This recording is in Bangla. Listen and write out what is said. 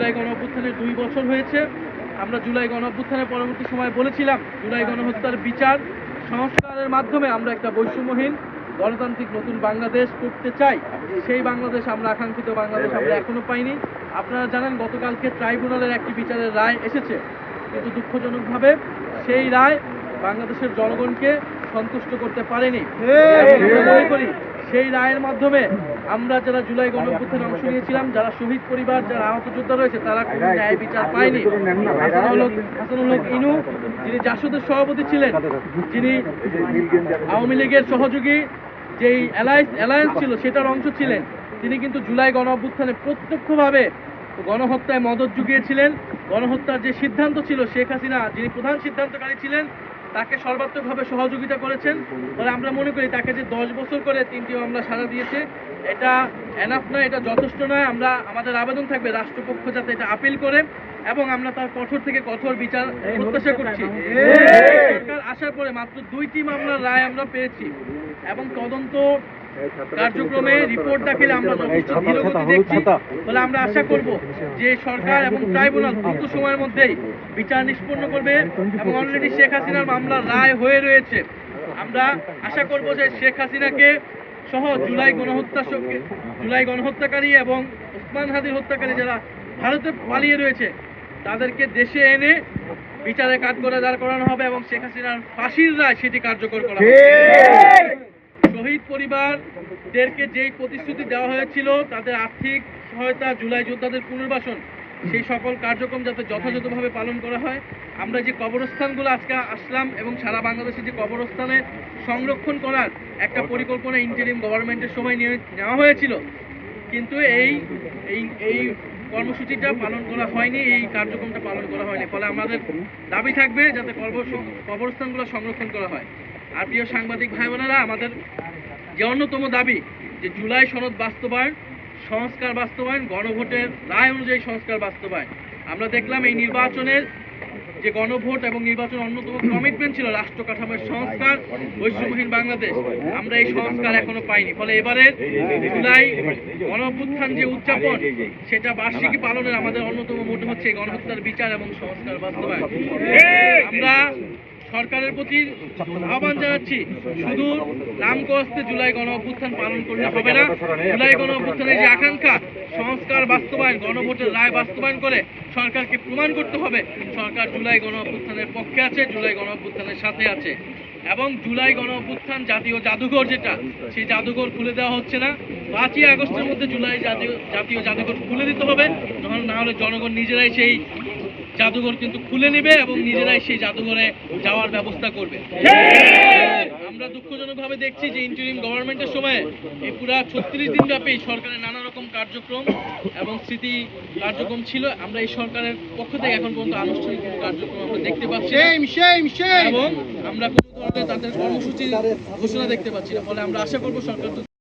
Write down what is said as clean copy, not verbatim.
জুলাই গণঅভ্যুত্থানের 2 বছর হয়েছে। আমরা জুলাই গণঅভ্যুত্থানের পরবর্তী সময় বলেছিলাম জুলাই গণহত্যার বিচার সংস্কারের মাধ্যমে আমরা একটা বৈষম্যহীন গণতান্ত্রিক নতুন বাংলাদেশ করতে চাই। সেই বাংলাদেশ আমরা আকাঙ্ক্ষিত বাংলাদেশ আমরা এখনো পাইনি। আপনারা জানেন গতকালকে ট্রাইব্যুনালের একটি বিচারের রায় এসেছে, কিন্তু দুঃখজনকভাবে সেই রায় বাংলাদেশের জনগণকে সন্তুষ্ট করতে পারেনি। মনে করি সেই রায়ের মাধ্যমে আমরা যারা জুলাই গণঅভ্যুত্থানে অংশ নিয়েছিলাম, যারা শহীদ পরিবার, যারা আহত যোদ্ধা রয়েছে, তারা কোনো ন্যায় বিচার পায়নি। হাসানুল হক ইনু, যিনি জাসদের সভাপতি ছিলেন, যিনি আওয়ামী লীগের সহযোগী যেই অ্যালায়েন্স ছিল সেটার অংশ ছিলেন, তিনি কিন্তু জুলাই গণঅভ্যুত্থানে প্রত্যক্ষভাবে গণহত্যায় মদত জুগিয়েছিলেন। গণহত্যার যে সিদ্ধান্ত ছিল, শেখ হাসিনা যিনি প্রধান সিদ্ধান্তকারী ছিলেন, তাকে সর্বাত্মকভাবে সহযোগিতা করেছেন। ফলে আমরা মনে করি তাকে যে 10 বছর করে 3টি মামলা সাজা দিয়েছে, এটা এনাফ নয়, এটা যথেষ্ট নয়। আমাদের আবেদন থাকবে রাষ্ট্রপক্ষ যাতে এটা আপিল করে এবং আমরা তার কঠোর থেকে কঠোর বিচার প্রত্যাশা করছি। সরকার আসার পরে মাত্র 2টি মামলার রায় আমরা পেয়েছি এবং তদন্ত কার্যক্রমে রিপোর্ট দাখিলে আমরা যথেষ্ট ধীরগতি দেখছি। ফলে আমরা আশা করব যে সরকার এবং ট্রাইব্যুনাল দ্রুত সময়ের মধ্যেই বিচার নিষ্পন্ন করবে এবং অলরেডি শেখ হাসিনার মামলার রায় হয়ে রয়েছে। আমরা আশা করব যে শেখ হাসিনাকে সহ জুলাই গণহত্যাকারী এবং ওসমান হাদির হত্যাকারী যারা ভারতে পালিয়ে রয়েছে, তাদেরকে দেশে এনে বিচারে কাঠগড়ায় দাঁড় করানো হবে এবং শেখ হাসিনার ফাঁসির রায় সেটি কার্যকর করা হবে। শহীদ পরিবারদেরকে যেই প্রতিশ্রুতি দেওয়া হয়েছিল, তাদের আর্থিক সহায়তা, জুলাই যোদ্ধাদের পুনর্বাসন, সেই সকল কার্যক্রম যাতে যথাযথভাবে পালন করা হয়। আমরা যে কবরস্থানগুলো আজকে আসলাম এবং সারা বাংলাদেশে যে কবরস্থানে সংরক্ষণ করার একটা পরিকল্পনা ইন্টারিম গভর্নমেন্টের সময় নেওয়া হয়েছিল, কিন্তু এই কর্মসূচিটা পালন করা হয়নি, এই কার্যক্রমটা পালন করা হয়নি। ফলে আমাদের দাবি থাকবে যাতে কবরস্থানগুলো সংরক্ষণ করা হয়। আর প্রিয় সাংবাদিক ভাই বোনেরা, আমাদের যে অন্যতম দাবি যে জুলাই সনদ বাস্তবায়ন, সংস্কার বাস্তবায়ন, গণভোটের রায় অনুযায়ী সংস্কার বাস্তবায়ন। আমরা দেখলাম এই নির্বাচনের যে গণভোট এবং নির্বাচনের অন্যতম কমিটমেন্ট ছিল রাষ্ট্র কাঠামোর সংস্কার, বৈষম্যহীন বাংলাদেশ। আমরা এই সংস্কার এখনো পাইনি। ফলে এবারের জুলাই গণঅভ্যুত্থান যে উদযাপন, সেটা বার্ষিকী পালনের আমাদের অন্যতম মোটো হচ্ছে গণহত্যার বিচার এবং সংস্কার বাস্তবায়ন। আমরা সরকারের প্রতি আহ্বান জানাচ্ছি, শুধু নামকস্তে জুলাই গণঅভ্যুত্থান পালন করলে হবে না। জুলাই গণঅভ্যুত্থানের যে আকাঙ্ক্ষা, সংস্কার বাস্তবায়ন, গণভোটের রায় বাস্তবায়ন করে সরকারকে প্রমাণ করতে হবে সরকার জুলাই গণঅভ্যুত্থানের পক্ষে আছে, জুলাই গণঅভ্যুত্থানের সাথে আছে। এবং জুলাই গণঅভ্যুত্থান জাতীয় জাদুঘর, যেটা সেই জাদুঘর খুলে দেওয়া হচ্ছে না। 5ই আগস্টের মধ্যে জুলাই জাতীয় জাদুঘর খুলে দিতে হবে, না হলে জনগণ নিজেরাই সেই জাদুঘর কিন্তু খুলে নেবে এবং নিজেরাই সেই জাদুঘরে যাওয়ার ব্যবস্থা করবে। আমরা দুঃখজনকভাবে দেখছি যে ইন্টারিম গভর্নমেন্টের সময় এই পুরা 36 দিন ব্যাপী সরকারের নানা রকম কার্যক্রম এবং স্মৃতি কার্যক্রম ছিল। আমরা এই সরকারের পক্ষ থেকে এখন পর্যন্ত আনুষ্ঠানিক কোনো কার্যক্রম আমরা দেখতে পাচ্ছি এবং আমরা কোনো ধরনের তাদের কর্মসূচির ঘোষণা দেখতে পাচ্ছি না। ফলে আমরা আশা করবো সরকার